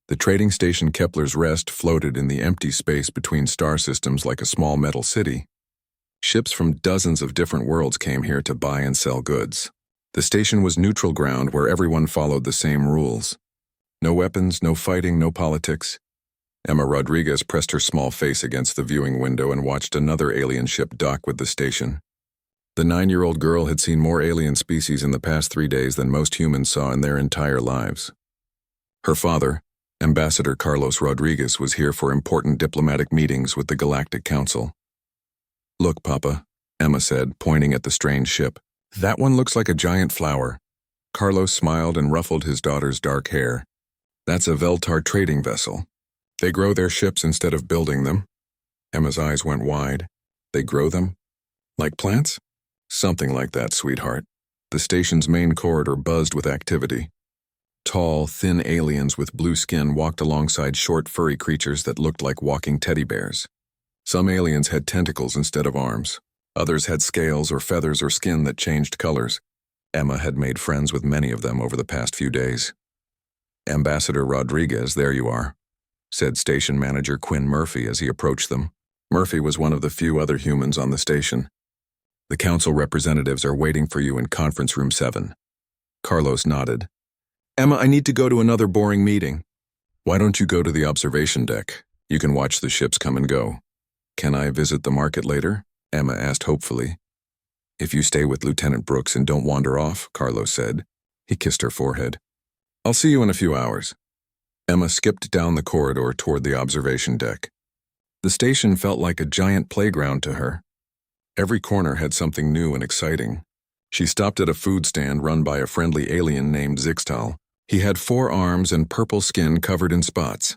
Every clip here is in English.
The trading station Kepler's Rest floated in the empty space between star systems like a small metal city. Ships from dozens of different worlds came here to buy and sell goods. The station was neutral ground where everyone followed the same rules. No weapons, no fighting, no politics. Emma Rodriguez pressed her small face against the viewing window and watched another alien ship dock with the station. The 9-year-old girl had seen more alien species in the past 3 days than most humans saw in their entire lives. Her father, Ambassador Carlos Rodriguez, was here for important diplomatic meetings with the Galactic Council. "Look, Papa," Emma said, pointing at the strange ship. "That one looks like a giant flower." Carlos smiled and ruffled his daughter's dark hair. "That's a Veltar trading vessel. They grow their ships instead of building them." Emma's eyes went wide. "They grow them? Like plants?" "Something like that, sweetheart." The station's main corridor buzzed with activity. Tall, thin aliens with blue skin walked alongside short, furry creatures that looked like walking teddy bears. Some aliens had tentacles instead of arms. Others had scales or feathers or skin that changed colors. Emma had made friends with many of them over the past few days. "Ambassador Rodriguez, there you are," said station manager Quinn Murphy as he approached them. Murphy was one of the few other humans on the station. "The council representatives are waiting for you in conference room 7. Carlos nodded. "Emma, I need to go to another boring meeting." "Why don't you go to the observation deck? You can watch the ships come and go." "Can I visit the market later?" Emma asked hopefully. "If you stay with Lieutenant Brooks and don't wander off," Carlos said. He kissed her forehead. "I'll see you in a few hours." Emma skipped down the corridor toward the observation deck. The station felt like a giant playground to her. Every corner had something new and exciting. She stopped at a food stand run by a friendly alien named Zixtal. He had 4 arms and purple skin covered in spots.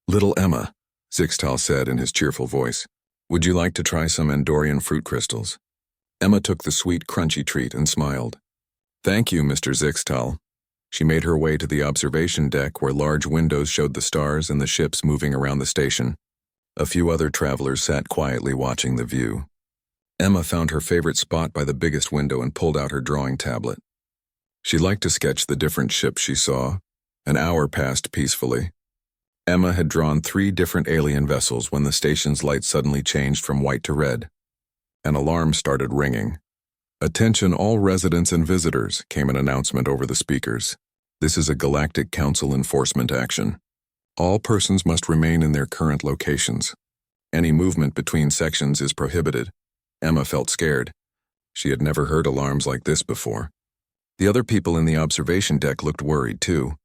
"Little Emma," Zixtal said in his cheerful voice, "would you like to try some Andorian fruit crystals?" Emma took the sweet, crunchy treat and smiled. "Thank you, Mr. Zixtal." She made her way to the observation deck where large windows showed the stars and the ships moving around the station. A few other travelers sat quietly watching the view. Emma found her favorite spot by the biggest window and pulled out her drawing tablet. She liked to sketch the different ships she saw. An hour passed peacefully. Emma had drawn 3 different alien vessels when the station's light suddenly changed from white to red. An alarm started ringing. "Attention all residents and visitors," came an announcement over the speakers. "This is a Galactic Council enforcement action. All persons must remain in their current locations. Any movement between sections is prohibited." Emma felt scared. She had never heard alarms like this before. The other people in the observation deck looked worried too.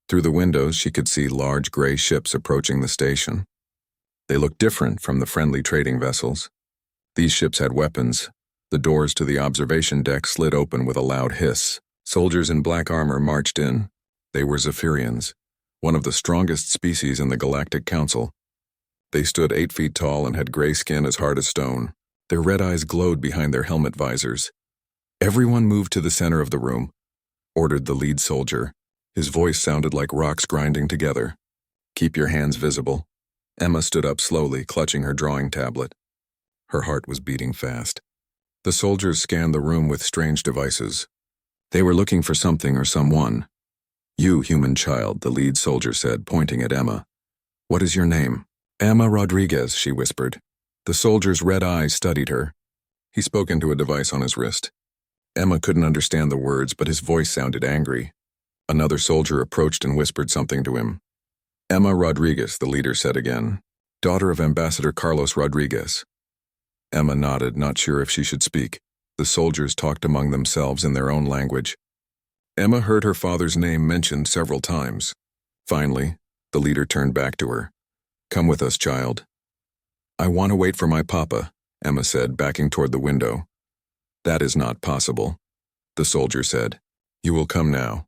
Through the windows, she could see large gray ships approaching the station. They looked different from the friendly trading vessels. These ships had weapons. The doors to the observation deck slid open with a loud hiss. Soldiers in black armor marched in. They were Zephyrians, one of the strongest species in the Galactic Council. They stood 8 feet tall and had gray skin as hard as stone. Their red eyes glowed behind their helmet visors. "Everyone move to the center of the room," ordered the lead soldier. His voice sounded like rocks grinding together. "Keep your hands visible." Emma stood up slowly, clutching her drawing tablet. Her heart was beating fast. The soldiers scanned the room with strange devices. They were looking for something or someone. "You, human child," the lead soldier said, pointing at Emma. "What is your name?" "Emma Rodriguez," she whispered. The soldier's red eyes studied her. He spoke into a device on his wrist. Emma couldn't understand the words, but his voice sounded angry. Another soldier approached and whispered something to him. "Emma Rodriguez," the leader said again. "Daughter of Ambassador Carlos Rodriguez." Emma nodded, not sure if she should speak. The soldiers talked among themselves in their own language. Emma heard her father's name mentioned several times. Finally, the leader turned back to her. "Come with us, child." "I want to wait for my papa," Emma said, backing toward the window. "That is not possible," the soldier said. "You will come now."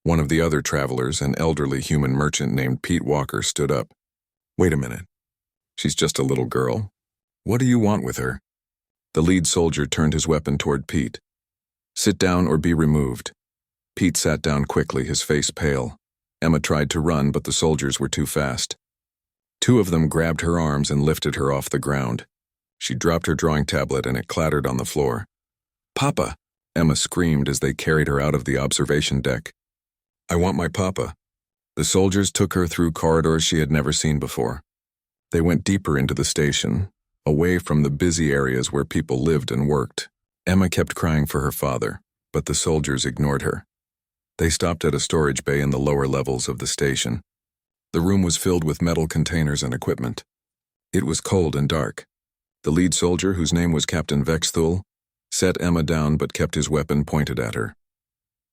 One of the other travelers, an elderly human merchant named Pete Walker, stood up. "Wait a minute. She's just a little girl. What do you want with her?" The lead soldier turned his weapon toward Pete. "Sit down or be removed." Pete sat down quickly, his face pale. Emma tried to run, but the soldiers were too fast. 2 of them grabbed her arms and lifted her off the ground. She dropped her drawing tablet and it clattered on the floor. "Papa!" Emma screamed as they carried her out of the observation deck. "I want my papa." The soldiers took her through corridors she had never seen before. They went deeper into the station, away from the busy areas where people lived and worked. Emma kept crying for her father, but the soldiers ignored her. They stopped at a storage bay in the lower levels of the station. The room was filled with metal containers and equipment. It was cold and dark. The lead soldier, whose name was Captain Vexthul, set Emma down but kept his weapon pointed at her.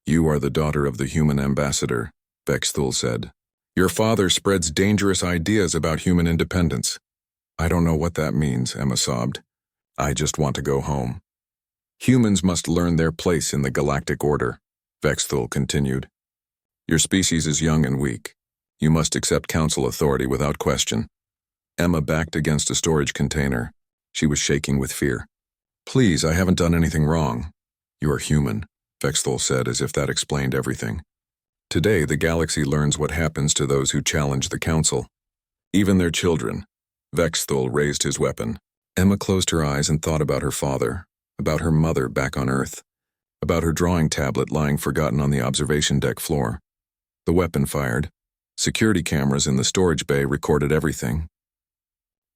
"You are the daughter of the human ambassador," Vexthul said. "Your father spreads dangerous ideas about human independence." "I don't know what that means," Emma sobbed. "I just want to go home." "Humans must learn their place in the galactic order," Vexthul continued. "Your species is young and weak. You must accept council authority without question." Emma backed against a storage container. She was shaking with fear. "Please, I haven't done anything wrong." "You are human," Vexthul said, as if that explained everything. "Today, the galaxy learns what happens to those who challenge the council. Even their children." Vexthul raised his weapon. Emma closed her eyes and thought about her father, about her mother back on Earth, about her drawing tablet lying forgotten on the observation deck floor. The weapon fired. Security cameras in the storage bay recorded everything.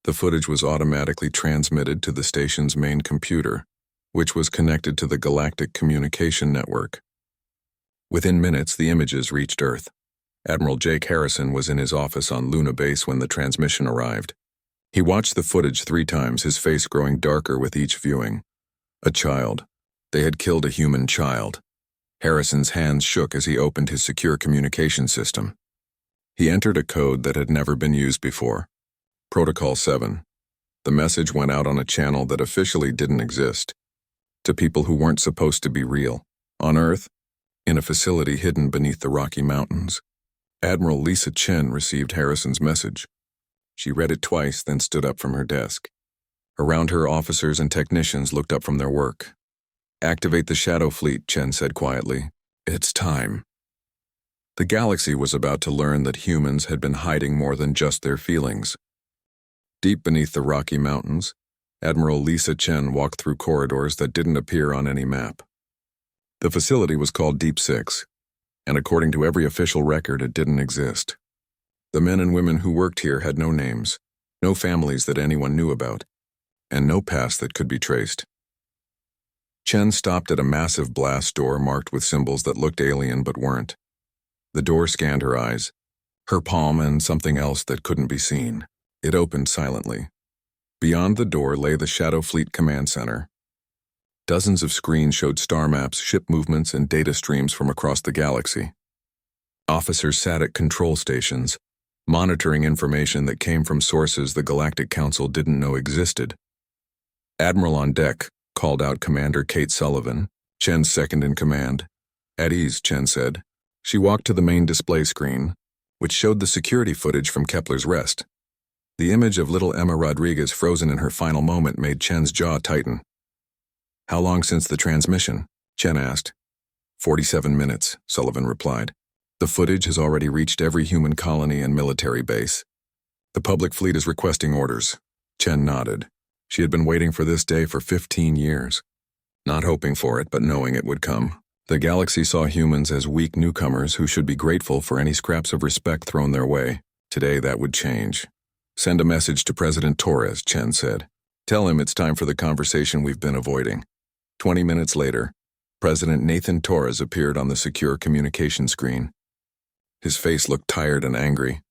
The footage was automatically transmitted to the station's main computer, which was connected to the Galactic Communication Network. Within minutes, the images reached Earth. Admiral Jake Harrison was in his office on Luna Base when the transmission arrived. He watched the footage 3 times, his face growing darker with each viewing. A child. They had killed a human child. Harrison's hands shook as he opened his secure communication system. He entered a code that had never been used before. Protocol 7. The message went out on a channel that officially didn't exist. To people who weren't supposed to be real. On Earth, in a facility hidden beneath the Rocky Mountains. Admiral Lisa Chen received Harrison's message. She read it twice, then stood up from her desk. Around her, officers and technicians looked up from their work. "Activate the Shadow Fleet," Chen said quietly. "It's time." The galaxy was about to learn that humans had been hiding more than just their feelings. Deep beneath the Rocky Mountains, Admiral Lisa Chen walked through corridors that didn't appear on any map. The facility was called Deep 6, and according to every official record, it didn't exist. The men and women who worked here had no names, no families that anyone knew about, and no past that could be traced. Chen stopped at a massive blast door marked with symbols that looked alien but weren't. The door scanned her eyes, her palm, and something else that couldn't be seen. It opened silently. Beyond the door lay the Shadow Fleet Command Center. Dozens of screens showed star maps, ship movements, and data streams from across the galaxy. Officers sat at control stations, monitoring information that came from sources the Galactic Council didn't know existed. Admiral on deck called out Commander Kate Sullivan, Chen's second in command. "At ease," Chen said. She walked to the main display screen, which showed the security footage from Kepler's Rest. The image of little Emma Rodriguez frozen in her final moment made Chen's jaw tighten. "How long since the transmission?" Chen asked. 47 minutes, Sullivan replied. "The footage has already reached every human colony and military base. The public fleet is requesting orders." Chen nodded. She had been waiting for this day for 15 years. Not hoping for it, but knowing it would come. The galaxy saw humans as weak newcomers who should be grateful for any scraps of respect thrown their way. Today that would change. "Send a message to President Torres," Chen said. "Tell him it's time for the conversation we've been avoiding." 20 minutes later, President Nathan Torres appeared on the secure communication screen. His face looked tired and angry.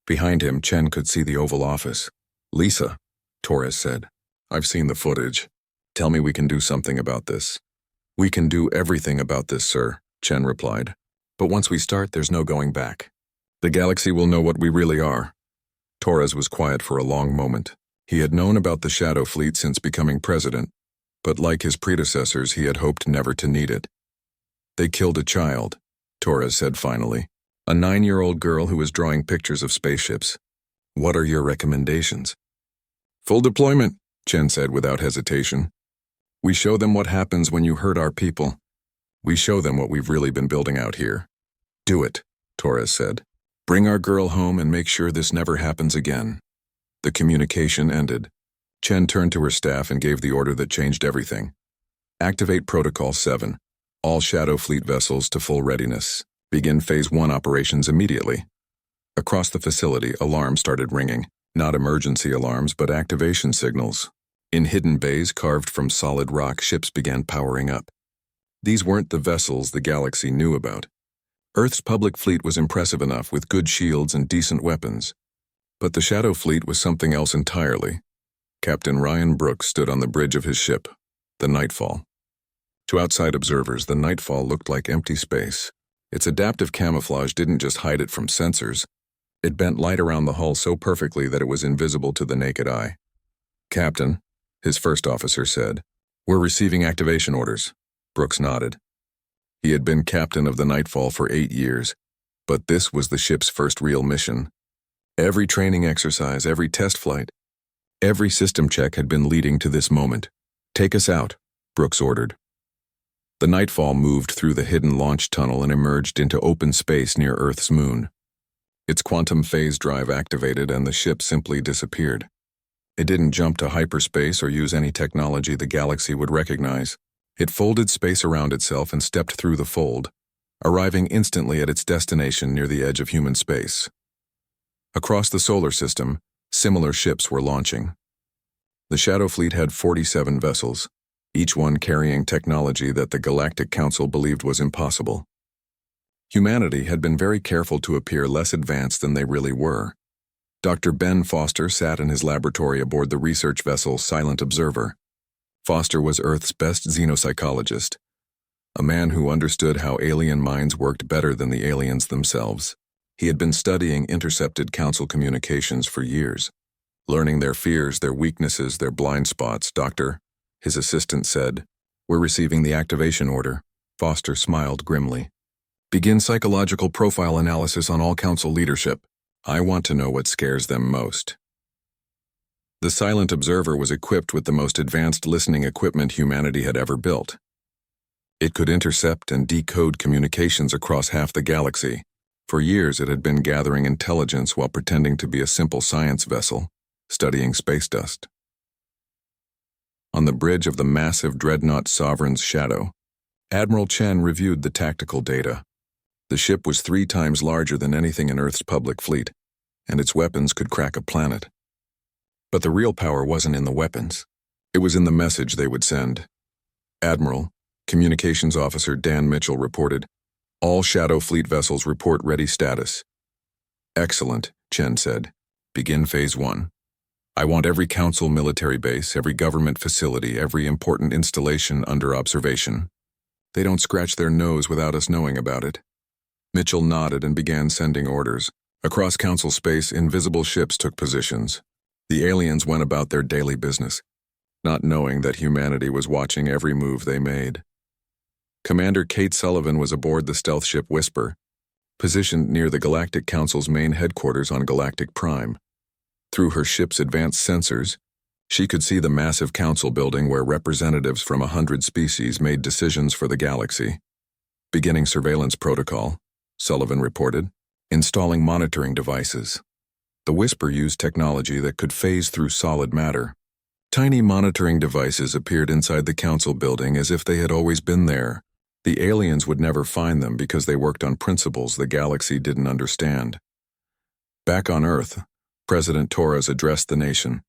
Behind him, Chen could see the Oval Office. "Lisa," Torres said, "I've seen the footage. Tell me we can do something about this." "We can do everything about this, sir," Chen replied. "But once we start, there's no going back. The galaxy will know what we really are." Torres was quiet for a long moment. He had known about the Shadow Fleet since becoming president, but like his predecessors, he had hoped never to need it. "They killed a child," Torres said finally. "A 9-year-old girl who was drawing pictures of spaceships. What are your recommendations?" "Full deployment," Chen said without hesitation. "We show them what happens when you hurt our people. We show them what we've really been building out here." "Do it," Torres said. "Bring our girl home and make sure this never happens again." The communication ended. Chen turned to her staff and gave the order that changed everything. "Activate Protocol 7. All Shadow Fleet vessels to full readiness. Begin Phase 1 operations immediately." Across the facility, alarms started ringing. Not emergency alarms, but activation signals. In hidden bays carved from solid rock, ships began powering up. These weren't the vessels the galaxy knew about. Earth's public fleet was impressive enough with good shields and decent weapons. But the Shadow Fleet was something else entirely. Captain Ryan Brooks stood on the bridge of his ship, the Nightfall. To outside observers, the Nightfall looked like empty space. Its adaptive camouflage didn't just hide it from sensors. It bent light around the hull so perfectly that it was invisible to the naked eye. "Captain," his first officer said, "we're receiving activation orders." Brooks nodded. He had been captain of the Nightfall for 8 years, but this was the ship's first real mission. Every training exercise, every test flight, every system check had been leading to this moment. "Take us out," Brooks ordered. The Nightfall moved through the hidden launch tunnel and emerged into open space near Earth's moon. Its quantum phase drive activated and the ship simply disappeared. It didn't jump to hyperspace or use any technology the galaxy would recognize. It folded space around itself and stepped through the fold, arriving instantly at its destination near the edge of human space. Across the solar system, similar ships were launching. The Shadow Fleet had 47 vessels, each one carrying technology that the Galactic Council believed was impossible. Humanity had been very careful to appear less advanced than they really were. Dr. Ben Foster sat in his laboratory aboard the research vessel Silent Observer. Foster was Earth's best xenopsychologist, a man who understood how alien minds worked better than the aliens themselves. He had been studying intercepted Council communications for years, learning their fears, their weaknesses, their blind spots. "Doctor," his assistant said, "we're receiving the activation order." Foster smiled grimly. "Begin psychological profile analysis on all Council leadership. I want to know what scares them most." The Silent Observer was equipped with the most advanced listening equipment humanity had ever built. It could intercept and decode communications across half the galaxy. For years it had been gathering intelligence while pretending to be a simple science vessel, studying space dust. On the bridge of the massive dreadnought Sovereign's Shadow, Admiral Chen reviewed the tactical data. The ship was 3 times larger than anything in Earth's public fleet, and its weapons could crack a planet. But the real power wasn't in the weapons. It was in the message they would send. "Admiral," Communications Officer Dan Mitchell reported, "all Shadow Fleet vessels report ready status." "Excellent," Chen said. "Begin Phase 1. I want every Council military base, every government facility, every important installation under observation. They don't scratch their nose without us knowing about it." Mitchell nodded and began sending orders. Across Council space, invisible ships took positions. The aliens went about their daily business, not knowing that humanity was watching every move they made. Commander Kate Sullivan was aboard the stealth ship Whisper, positioned near the Galactic Council's main headquarters on Galactic Prime. Through her ship's advanced sensors, she could see the massive council building where representatives from 100 species made decisions for the galaxy. "Beginning surveillance protocol," Sullivan reported, "installing monitoring devices." The Whisper used technology that could phase through solid matter. Tiny monitoring devices appeared inside the council building as if they had always been there. The aliens would never find them because they worked on principles the galaxy didn't understand. Back on Earth, President Torres addressed the nation.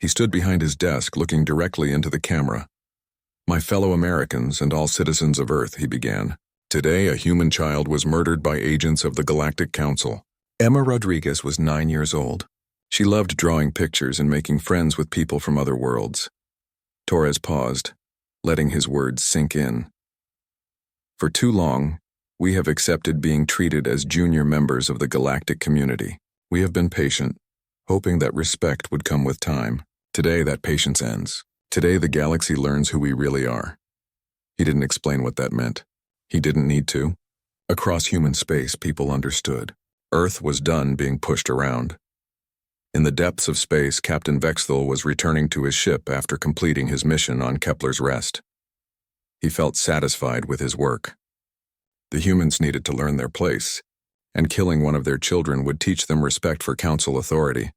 He stood behind his desk looking directly into the camera. "My fellow Americans and all citizens of Earth," he began. "Today a human child was murdered by agents of the Galactic Council. Emma Rodriguez was 9 years old. She loved drawing pictures and making friends with people from other worlds." Torres paused, letting his words sink in. "For too long, we have accepted being treated as junior members of the galactic community. We have been patient, hoping that respect would come with time. Today that patience ends. Today the galaxy learns who we really are." He didn't explain what that meant. He didn't need to. Across human space, people understood. Earth was done being pushed around. In the depths of space, Captain Vexthal was returning to his ship after completing his mission on Kepler's Rest. He felt satisfied with his work. The humans needed to learn their place, and killing one of their children would teach them respect for Council authority.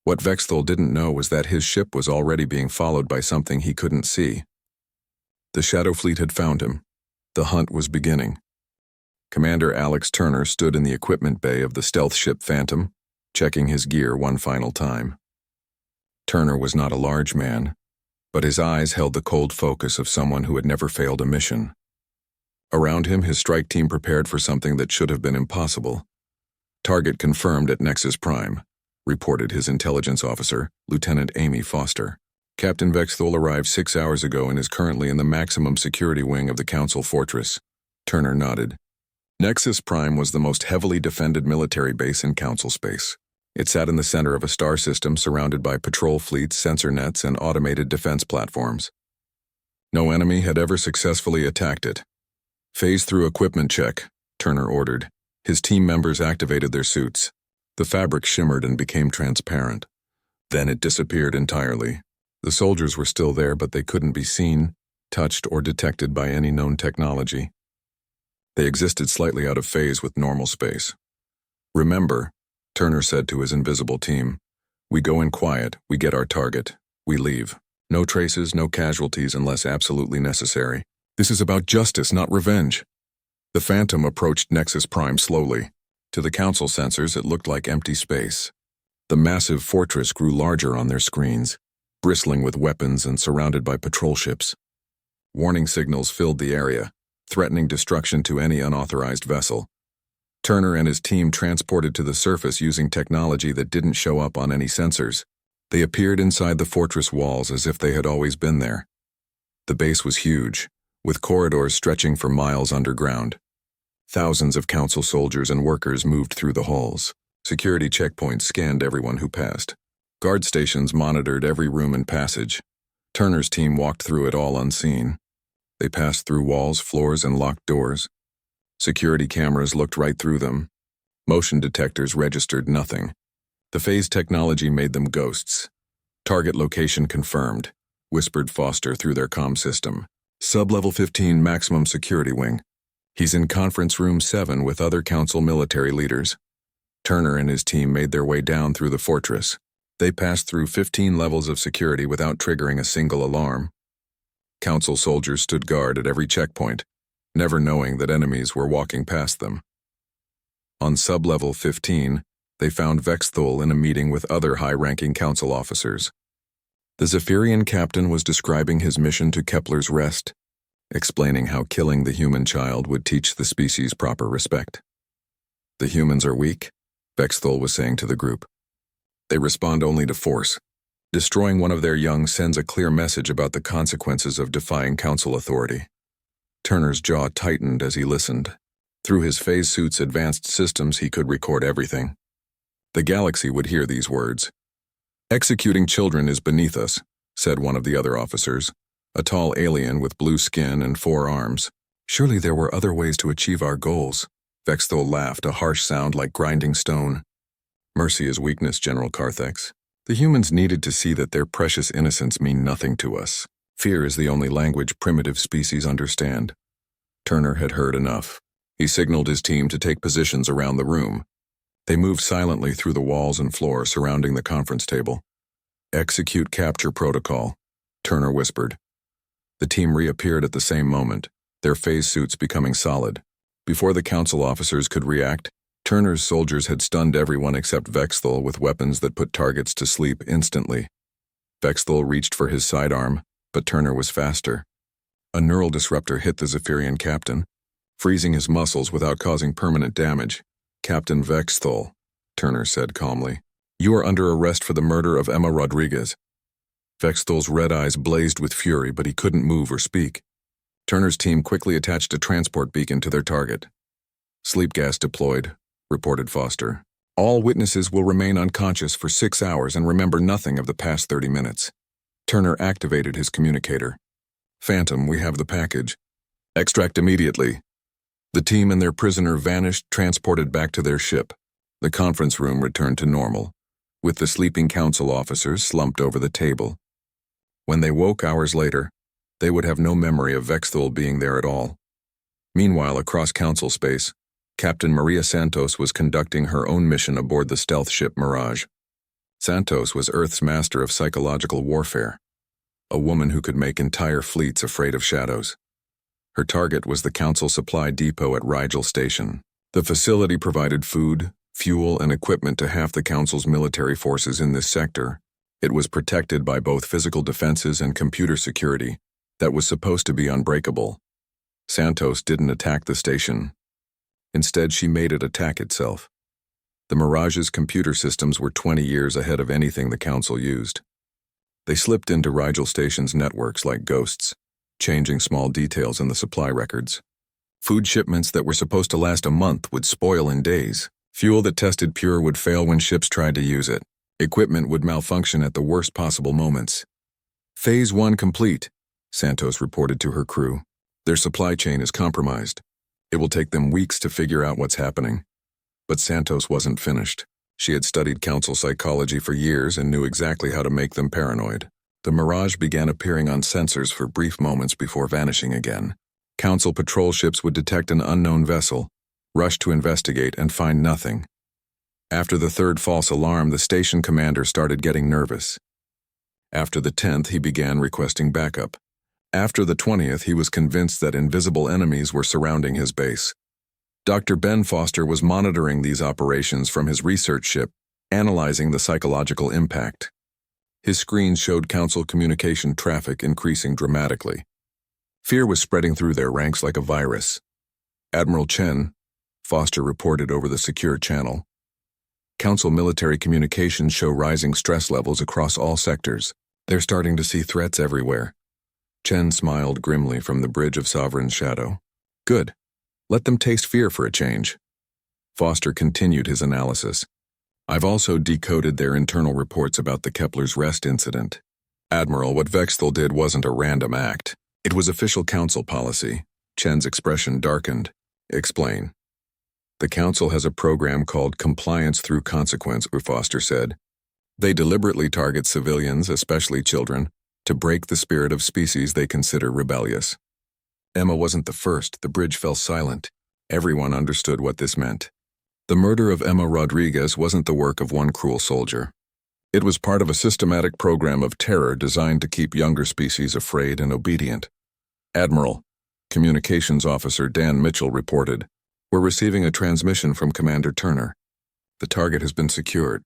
What Vexthal didn't know was that his ship was already being followed by something he couldn't see. The Shadow Fleet had found him. The hunt was beginning. Commander Alex Turner stood in the equipment bay of the stealth ship Phantom, checking his gear one final time. Turner was not a large man, but his eyes held the cold focus of someone who had never failed a mission. Around him, his strike team prepared for something that should have been impossible. Target confirmed at Nexus Prime, reported his intelligence officer, Lieutenant Amy Foster. Captain Vexthul arrived 6 hours ago and is currently in the maximum security wing of the Council Fortress. Turner nodded. Nexus Prime was the most heavily defended military base in Council space. It sat in the center of a star system surrounded by patrol fleets, sensor nets, and automated defense platforms. No enemy had ever successfully attacked it. Phase through equipment check, Turner ordered. His team members activated their suits. The fabric shimmered and became transparent. Then it disappeared entirely. The soldiers were still there, but they couldn't be seen, touched, or detected by any known technology. They existed slightly out of phase with normal space. Remember, Turner said to his invisible team, we go in quiet, we get our target, we leave. No traces, no casualties unless absolutely necessary. This is about justice, not revenge. The Phantom approached Nexus Prime slowly. To the Council sensors, it looked like empty space. The massive fortress grew larger on their screens, bristling with weapons and surrounded by patrol ships. Warning signals filled the area, threatening destruction to any unauthorized vessel. Turner and his team transported to the surface using technology that didn't show up on any sensors. They appeared inside the fortress walls as if they had always been there. The base was huge, with corridors stretching for miles underground. Thousands of Council soldiers and workers moved through the halls. Security checkpoints scanned everyone who passed. Guard stations monitored every room and passage. Turner's team walked through it all unseen. They passed through walls, floors, and locked doors. Security cameras looked right through them. Motion detectors registered nothing. The phase technology made them ghosts. Target location confirmed, whispered Foster through their comm system. Sub-level 15 maximum security wing. He's in conference room 7 with other Council military leaders. Turner and his team made their way down through the fortress. They passed through 15 levels of security without triggering a single alarm. Council soldiers stood guard at every checkpoint, never knowing that enemies were walking past them. On sub-level 15, they found Vexthul in a meeting with other high-ranking Council officers. The Zephyrian captain was describing his mission to Kepler's Rest, explaining how killing the human child would teach the species proper respect. The humans are weak, Vexthul was saying to the group. They respond only to force. Destroying one of their young sends a clear message about the consequences of defying Council authority. Turner's jaw tightened as he listened. Through his phase suit's advanced systems, he could record everything. The galaxy would hear these words. Executing children is beneath us, said one of the other officers, a tall alien with blue skin and 4 arms. Surely there were other ways to achieve our goals. Vexthul laughed, a harsh sound like grinding stone. Mercy is weakness, General Carthex. The humans needed to see that their precious innocents mean nothing to us. Fear is the only language primitive species understand. Turner had heard enough. He signaled his team to take positions around the room. They moved silently through the walls and floor surrounding the conference table. Execute capture protocol, Turner whispered. The team reappeared at the same moment, their phase suits becoming solid. Before the Council officers could react, Turner's soldiers had stunned everyone except Vexthul with weapons that put targets to sleep instantly. Vexthul reached for his sidearm, but Turner was faster. A neural disruptor hit the Zephyrian captain, freezing his muscles without causing permanent damage. Captain Vexthul, Turner said calmly. You are under arrest for the murder of Emma Rodriguez. Vexthul's red eyes blazed with fury, but he couldn't move or speak. Turner's team quickly attached a transport beacon to their target. Sleep gas deployed, reported Foster. All witnesses will remain unconscious for 6 hours and remember nothing of the past 30 minutes. Turner activated his communicator. Phantom, we have the package. Extract immediately. The team and their prisoner vanished, transported back to their ship. The conference room returned to normal, with the sleeping Council officers slumped over the table. When they woke hours later, they would have no memory of Vexthul being there at all. Meanwhile, across Council space, Captain Maria Santos was conducting her own mission aboard the stealth ship Mirage. Santos was Earth's master of psychological warfare, a woman who could make entire fleets afraid of shadows. Her target was the Council Supply Depot at Rigel Station. The facility provided food, fuel, and equipment to half the Council's military forces in this sector. It was protected by both physical defenses and computer security that was supposed to be unbreakable. Santos didn't attack the station. Instead, she made it attack itself. The Mirage's computer systems were 20 years ahead of anything the Council used. They slipped into Rigel Station's networks like ghosts, changing small details in the supply records. Food shipments that were supposed to last a month would spoil in days. Fuel that tested pure would fail when ships tried to use it. Equipment would malfunction at the worst possible moments. Phase 1 complete, Santos reported to her crew. Their supply chain is compromised. It will take them weeks to figure out what's happening. But Santos wasn't finished. She had studied Council psychology for years and knew exactly how to make them paranoid. The Mirage began appearing on sensors for brief moments before vanishing again. Council patrol ships would detect an unknown vessel, rush to investigate, and find nothing. After the third false alarm, the station commander started getting nervous. After the 10th, he began requesting backup. After the 20th, he was convinced that invisible enemies were surrounding his base. Dr. Ben Foster was monitoring these operations from his research ship, analyzing the psychological impact. His screens showed Council communication traffic increasing dramatically. Fear was spreading through their ranks like a virus. Admiral Chen, Foster reported over the secure channel. Council military communications show rising stress levels across all sectors. They're starting to see threats everywhere. Chen smiled grimly from the bridge of Sovereign's shadow. Good. Let them taste fear for a change. Foster continued his analysis. I've also decoded their internal reports about the Kepler's Rest incident. Admiral, what Vexthal did wasn't a random act. It was official Council policy. Chen's expression darkened. Explain. The Council has a program called Compliance Through Consequence, Foster said. They deliberately target civilians, especially children, to break the spirit of species they consider rebellious. Emma wasn't the first. The bridge fell silent. Everyone understood what this meant. The murder of Emma Rodriguez wasn't the work of one cruel soldier. It was part of a systematic program of terror designed to keep younger species afraid and obedient. Admiral, Communications Officer Dan Mitchell reported, we're receiving a transmission from Commander Turner. The target has been secured.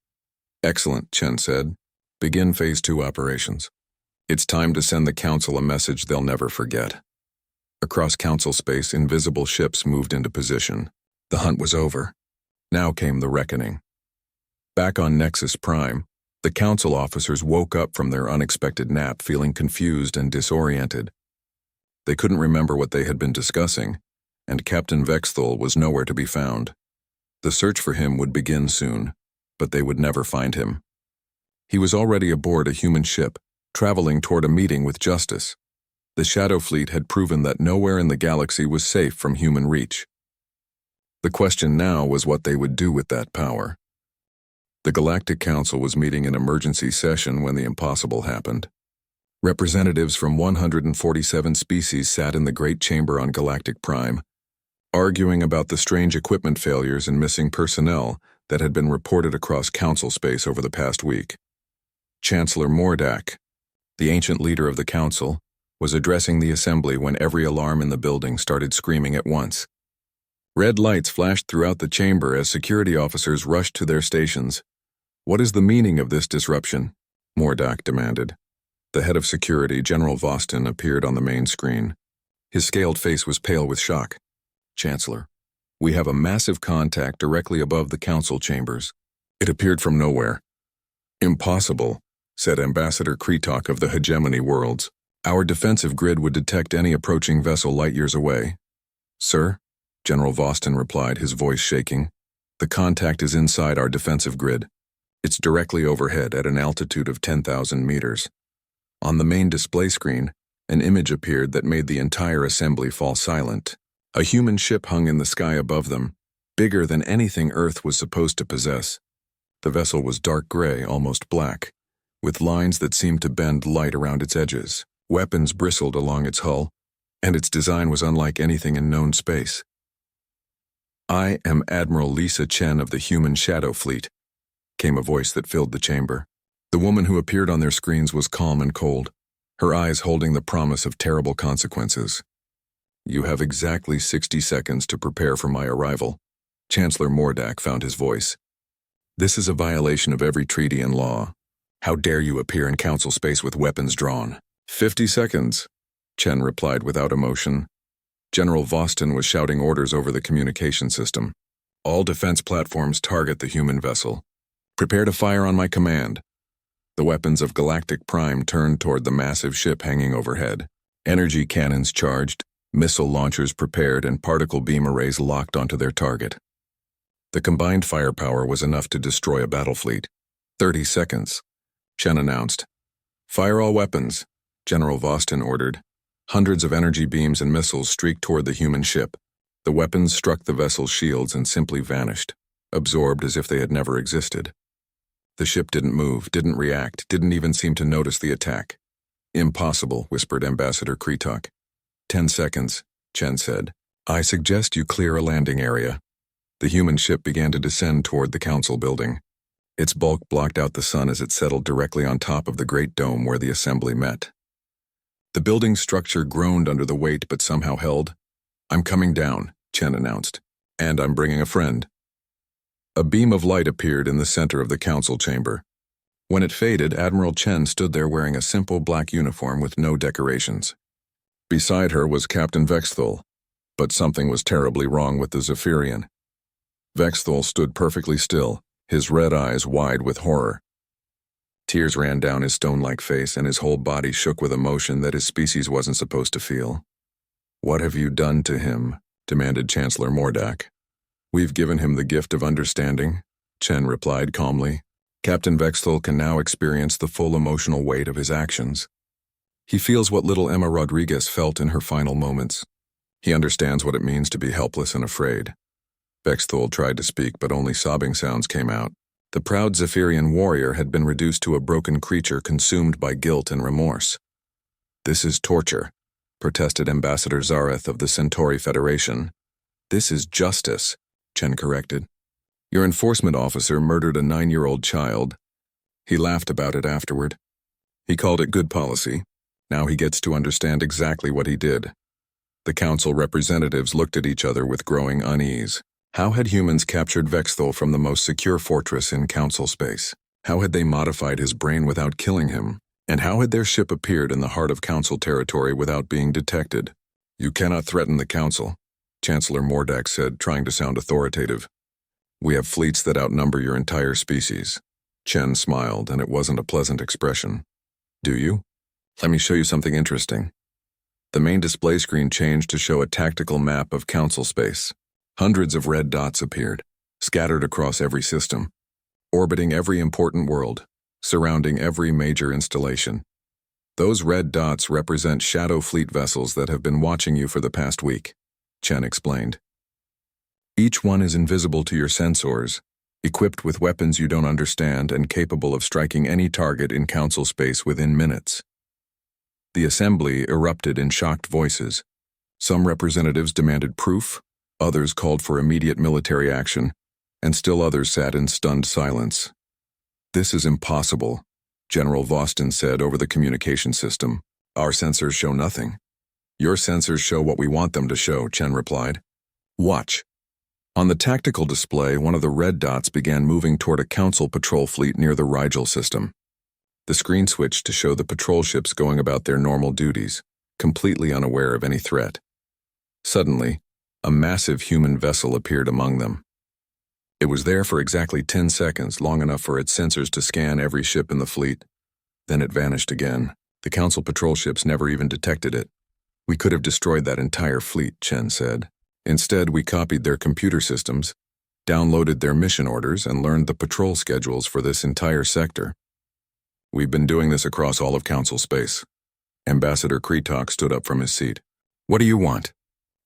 Excellent, Chen said. Begin Phase 2 operations. It's time to send the Council a message they'll never forget. Across Council space, invisible ships moved into position. The hunt was over. Now came the reckoning. Back on Nexus Prime, the Council officers woke up from their unexpected nap feeling confused and disoriented. They couldn't remember what they had been discussing, and Captain Vexthal was nowhere to be found. The search for him would begin soon, but they would never find him. He was already aboard a human ship, traveling toward a meeting with Justice. The Shadow Fleet had proven that nowhere in the galaxy was safe from human reach. The question now was what they would do with that power. The Galactic Council was meeting in emergency session when the impossible happened. Representatives from 147 species sat in the Great Chamber on Galactic Prime, arguing about the strange equipment failures and missing personnel that had been reported across Council space over the past week. Chancellor Mordak, the ancient leader of the Council, was addressing the assembly when every alarm in the building started screaming at once. Red lights flashed throughout the chamber as security officers rushed to their stations. What is the meaning of this disruption? Mordak demanded. The head of security, General Voston, appeared on the main screen. His scaled face was pale with shock. Chancellor, we have a massive contact directly above the Council chambers. It appeared from nowhere. Impossible, said Ambassador Kretok of the Hegemony Worlds. Our defensive grid would detect any approaching vessel light years away. Sir, General Voston replied, his voice shaking. The contact is inside our defensive grid. It's directly overhead at an altitude of 10,000 meters. On the main display screen, an image appeared that made the entire assembly fall silent. A human ship hung in the sky above them, bigger than anything Earth was supposed to possess. The vessel was dark gray, almost black, with lines that seemed to bend light around its edges. Weapons bristled along its hull, and its design was unlike anything in known space. I am Admiral Lisa Chen of the Human Shadow Fleet, came a voice that filled the chamber. The woman who appeared on their screens was calm and cold, her eyes holding the promise of terrible consequences. You have exactly 60 seconds to prepare for my arrival. Chancellor Mordak found his voice. This is a violation of every treaty and law. How dare you appear in council space with weapons drawn? 50 seconds, Chen replied without emotion. General Voston was shouting orders over the communication system. All defense platforms target the human vessel. Prepare to fire on my command. The weapons of Galactic Prime turned toward the massive ship hanging overhead. Energy cannons charged, missile launchers prepared, and particle beam arrays locked onto their target. The combined firepower was enough to destroy a battle fleet. 30 seconds, Chen announced. Fire all weapons, General Voston ordered. Hundreds of energy beams and missiles streaked toward the human ship. The weapons struck the vessel's shields and simply vanished, absorbed as if they had never existed. The ship didn't move, didn't react, didn't even seem to notice the attack. Impossible, whispered Ambassador Kretok. 10 seconds, Chen said. I suggest you clear a landing area. The human ship began to descend toward the council building. Its bulk blocked out the sun as it settled directly on top of the great dome where the assembly met. The building's structure groaned under the weight but somehow held. I'm coming down, Chen announced. And I'm bringing a friend. A beam of light appeared in the center of the council chamber. When it faded, Admiral Chen stood there wearing a simple black uniform with no decorations. Beside her was Captain Vexthul, but something was terribly wrong with the Zephyrian. Vexthul stood perfectly still, his red eyes wide with horror. Tears ran down his stone-like face and his whole body shook with emotion that his species wasn't supposed to feel. What have you done to him? Demanded Chancellor Mordak. We've given him the gift of understanding, Chen replied calmly. Captain Vexthul can now experience the full emotional weight of his actions. He feels what little Emma Rodriguez felt in her final moments. He understands what it means to be helpless and afraid. Vexthul tried to speak, but only sobbing sounds came out. The proud Zephyrian warrior had been reduced to a broken creature consumed by guilt and remorse. This is torture, protested Ambassador Zareth of the Centauri Federation. This is justice, Chen corrected. Your enforcement officer murdered a 9-year-old child. He laughed about it afterward. He called it good policy. Now he gets to understand exactly what he did. The council representatives looked at each other with growing unease. How had humans captured Vexthul from the most secure fortress in council space? How had they modified his brain without killing him? And how had their ship appeared in the heart of council territory without being detected? You cannot threaten the council, Chancellor Mordak said, trying to sound authoritative. We have fleets that outnumber your entire species. Chen smiled, and it wasn't a pleasant expression. Do you? Let me show you something interesting. The main display screen changed to show a tactical map of council space. Hundreds of red dots appeared, scattered across every system, orbiting every important world, surrounding every major installation. Those red dots represent shadow fleet vessels that have been watching you for the past week, Chen explained. Each one is invisible to your sensors, equipped with weapons you don't understand and capable of striking any target in council space within minutes. The assembly erupted in shocked voices. Some representatives demanded proof, others called for immediate military action, and still others sat in stunned silence. This is impossible, General Voston said over the communication system. Our sensors show nothing. Your sensors show what we want them to show, Chen replied. Watch. On the tactical display, one of the red dots began moving toward a council patrol fleet near the Rigel system. The screen switched to show the patrol ships going about their normal duties, completely unaware of any threat. Suddenly, a massive human vessel appeared among them. It was there for exactly 10 seconds, long enough for its sensors to scan every ship in the fleet. Then it vanished again. The council patrol ships never even detected it. We could have destroyed that entire fleet, Chen said. Instead, we copied their computer systems, downloaded their mission orders, and learned the patrol schedules for this entire sector. We've been doing this across all of council space. Ambassador Kretok stood up from his seat. What do you want?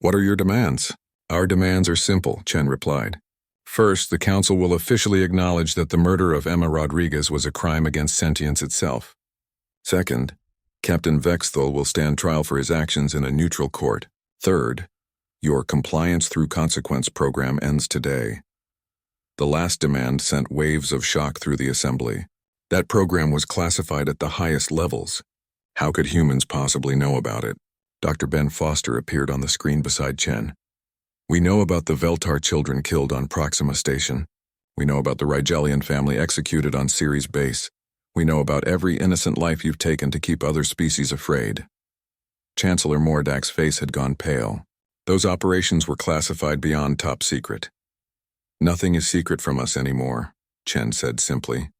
What are your demands? Our demands are simple, Chen replied. First, the council will officially acknowledge that the murder of Emma Rodriguez was a crime against sentience itself. Second, Captain Vexthul will stand trial for his actions in a neutral court. Third, your compliance through consequence program ends today. The last demand sent waves of shock through the assembly. That program was classified at the highest levels. How could humans possibly know about it? Dr. Ben Foster appeared on the screen beside Chen. We know about the Veltar children killed on Proxima Station. We know about the Rigelian family executed on Ceres Base. We know about every innocent life you've taken to keep other species afraid. Chancellor Mordak's face had gone pale. Those operations were classified beyond top secret. Nothing is secret from us anymore, Chen said simply.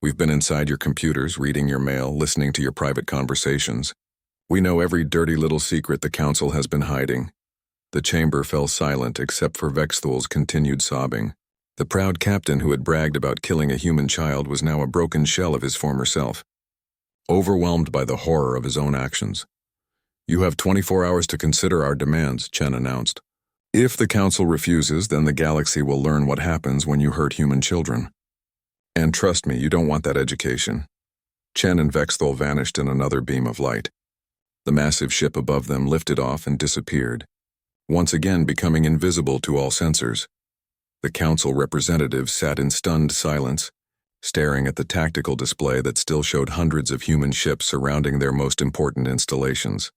We've been inside your computers, reading your mail, listening to your private conversations. We know every dirty little secret the Council has been hiding. The chamber fell silent except for Vexthul's continued sobbing. The proud captain who had bragged about killing a human child was now a broken shell of his former self, overwhelmed by the horror of his own actions. You have 24 hours to consider our demands, Chen announced. If the Council refuses, then the galaxy will learn what happens when you hurt human children. And trust me, you don't want that education. Chen and Vexthul vanished in another beam of light. The massive ship above them lifted off and disappeared, once again becoming invisible to all sensors. The Council representatives sat in stunned silence, staring at the tactical display that still showed hundreds of human ships surrounding their most important installations.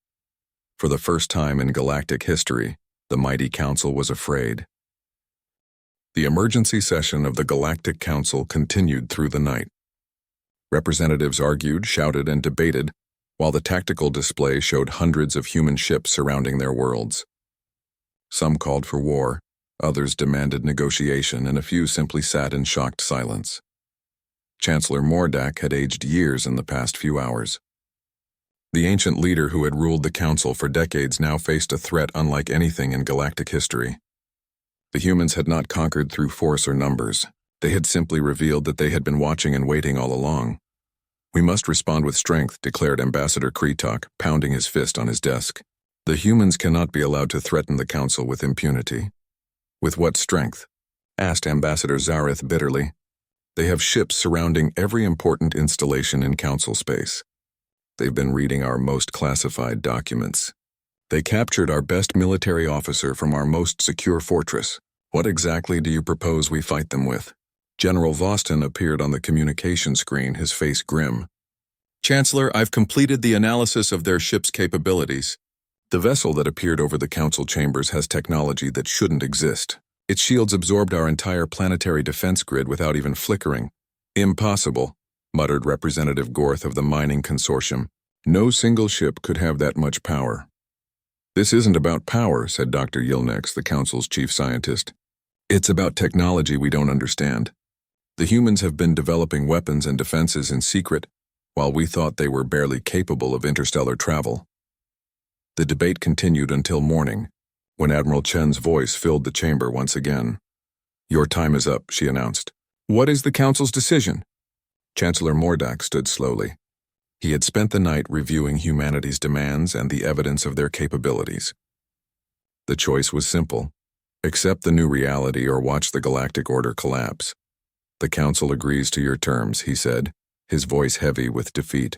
For the first time in galactic history, the mighty Council was afraid. The emergency session of the Galactic Council continued through the night. Representatives argued, shouted, and debated, while the tactical display showed hundreds of human ships surrounding their worlds. Some called for war, others demanded negotiation, and a few simply sat in shocked silence. Chancellor Mordak had aged years in the past few hours. The ancient leader who had ruled the Council for decades now faced a threat unlike anything in galactic history. The humans had not conquered through force or numbers. They had simply revealed that they had been watching and waiting all along. We must respond with strength, declared Ambassador Kretok, pounding his fist on his desk. The humans cannot be allowed to threaten the Council with impunity. With what strength? Asked Ambassador Zareth bitterly. They have ships surrounding every important installation in Council space. They've been reading our most classified documents. They captured our best military officer from our most secure fortress. What exactly do you propose we fight them with? General Voston appeared on the communication screen, his face grim. Chancellor, I've completed the analysis of their ship's capabilities. The vessel that appeared over the Council chambers has technology that shouldn't exist. Its shields absorbed our entire planetary defense grid without even flickering. Impossible, muttered Representative Gorth of the Mining Consortium. No single ship could have that much power. This isn't about power, said Dr. Yilnex, the Council's chief scientist. It's about technology we don't understand. The humans have been developing weapons and defenses in secret, while we thought they were barely capable of interstellar travel. The debate continued until morning, when Admiral Chen's voice filled the chamber once again. Your time is up, she announced. What is the Council's decision? Chancellor Mordak stood slowly. He had spent the night reviewing humanity's demands and the evidence of their capabilities. The choice was simple. Accept the new reality or watch the galactic order collapse. The Council agrees to your terms, he said, his voice heavy with defeat.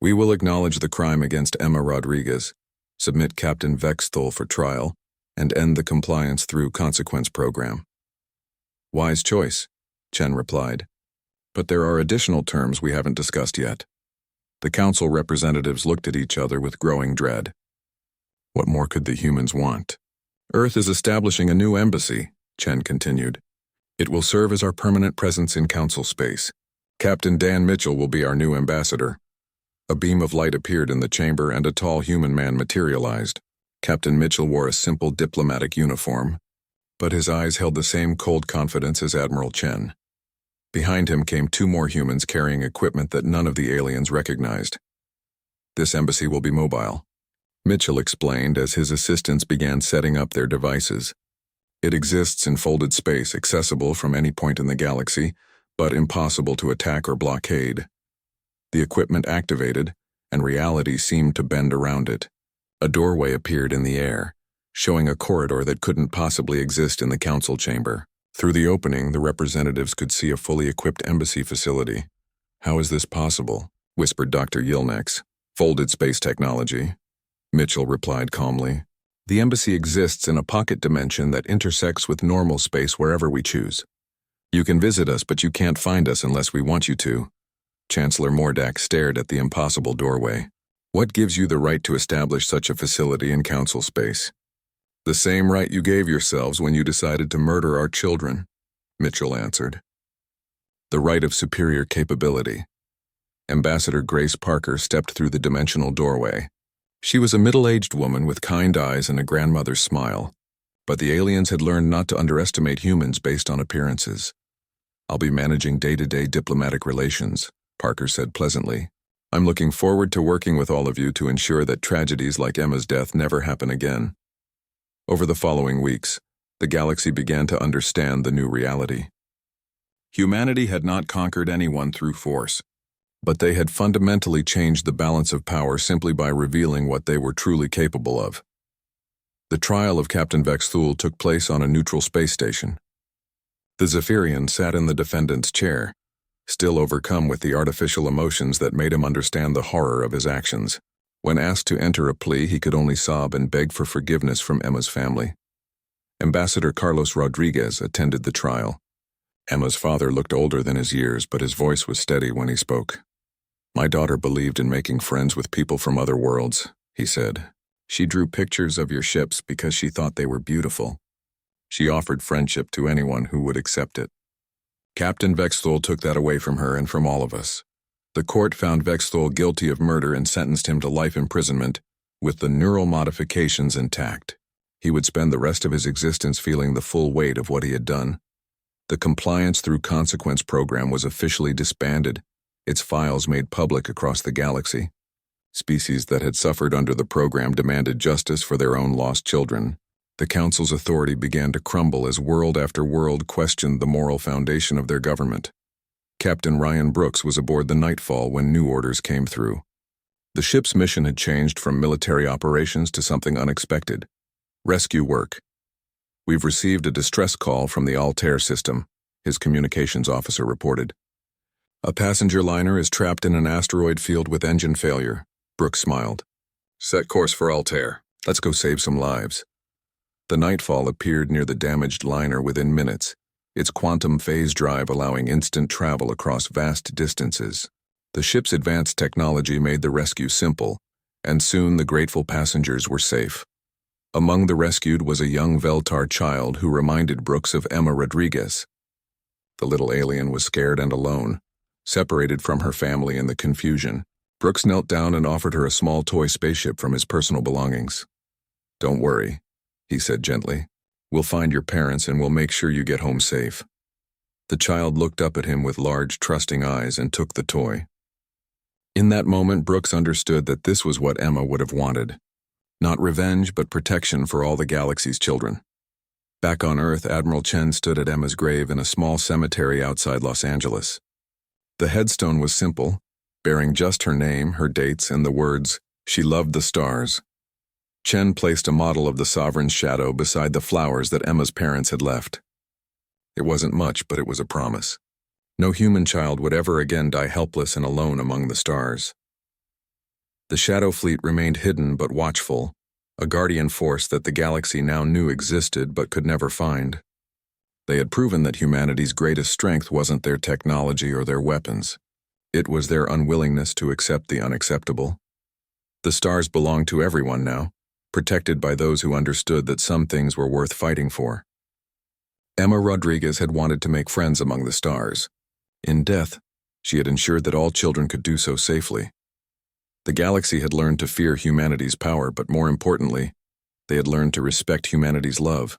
We will acknowledge the crime against Emma Rodriguez, submit Captain Vexthul for trial, and end the compliance through consequence program. Wise choice, Chen replied. But there are additional terms we haven't discussed yet. The Council representatives looked at each other with growing dread. What more could the humans want? Earth is establishing a new embassy, Chen continued. It will serve as our permanent presence in Council space. Captain Dan Mitchell will be our new ambassador. A beam of light appeared in the chamber and a tall human man materialized. Captain Mitchell wore a simple diplomatic uniform, but his eyes held the same cold confidence as Admiral Chen. Behind him came two more humans carrying equipment that none of the aliens recognized. This embassy will be mobile, Mitchell explained as his assistants began setting up their devices. It exists in folded space, accessible from any point in the galaxy, but impossible to attack or blockade. The equipment activated, and reality seemed to bend around it. A doorway appeared in the air, showing a corridor that couldn't possibly exist in the Council chamber. Through the opening, the representatives could see a fully equipped embassy facility. How is this possible? Whispered Dr. Yilnex. Folded space technology, Mitchell replied calmly. The embassy exists in a pocket dimension that intersects with normal space wherever we choose. You can visit us, but you can't find us unless we want you to. Chancellor Mordak stared at the impossible doorway. What gives you the right to establish such a facility in council space? The same right you gave yourselves when you decided to murder our children, Mitchell answered. The right of superior capability. Ambassador Grace Parker stepped through the dimensional doorway. She was a middle-aged woman with kind eyes and a grandmother's smile. But the aliens had learned not to underestimate humans based on appearances. I'll be managing day-to-day diplomatic relations, Parker said pleasantly. I'm looking forward to working with all of you to ensure that tragedies like Emma's death never happen again. Over the following weeks, the galaxy began to understand the new reality. Humanity had not conquered anyone through force, but they had fundamentally changed the balance of power simply by revealing what they were truly capable of. The trial of Captain Vex Thule took place on a neutral space station. The Zephyrian sat in the defendant's chair, still overcome with the artificial emotions that made him understand the horror of his actions. When asked to enter a plea, he could only sob and beg for forgiveness from Emma's family. Ambassador Carlos Rodriguez attended the trial. Emma's father looked older than his years, but his voice was steady when he spoke. My daughter believed in making friends with people from other worlds, he said. She drew pictures of your ships because she thought they were beautiful. She offered friendship to anyone who would accept it. Captain Vex Thule took that away from her and from all of us. The court found Vex Thule guilty of murder and sentenced him to life imprisonment, with the neural modifications intact. He would spend the rest of his existence feeling the full weight of what he had done. The Compliance Through Consequence program was officially disbanded, its files made public across the galaxy. Species that had suffered under the program demanded justice for their own lost children. The Council's authority began to crumble as world after world questioned the moral foundation of their government. Captain Ryan Brooks was aboard the Nightfall when new orders came through. The ship's mission had changed from military operations to something unexpected: rescue work. We've received a distress call from the Altair system, his communications officer reported. A passenger liner is trapped in an asteroid field with engine failure, Brooks smiled. Set course for Altair. Let's go save some lives. The Nightfall appeared near the damaged liner within minutes, its quantum phase drive allowing instant travel across vast distances. The ship's advanced technology made the rescue simple, and soon the grateful passengers were safe. Among the rescued was a young Veltar child who reminded Brooks of Emma Rodriguez. The little alien was scared and alone, separated from her family in the confusion. Brooks knelt down and offered her a small toy spaceship from his personal belongings. Don't worry, he said gently. We'll find your parents and we'll make sure you get home safe. The child looked up at him with large, trusting eyes and took the toy. In that moment, Brooks understood that this was what Emma would have wanted. Not revenge, but protection for all the galaxy's children. Back on Earth, Admiral Chen stood at Emma's grave in a small cemetery outside Los Angeles. The headstone was simple, bearing just her name, her dates, and the words, "She loved the stars." Chen placed a model of the Sovereign's shadow beside the flowers that Emma's parents had left. It wasn't much, but it was a promise. No human child would ever again die helpless and alone among the stars. The Shadow Fleet remained hidden but watchful, a guardian force that the galaxy now knew existed but could never find. They had proven that humanity's greatest strength wasn't their technology or their weapons. It was their unwillingness to accept the unacceptable. The stars belonged to everyone now, protected by those who understood that some things were worth fighting for. Emma Rodriguez had wanted to make friends among the stars. In death, she had ensured that all children could do so safely. The galaxy had learned to fear humanity's power, but more importantly, they had learned to respect humanity's love.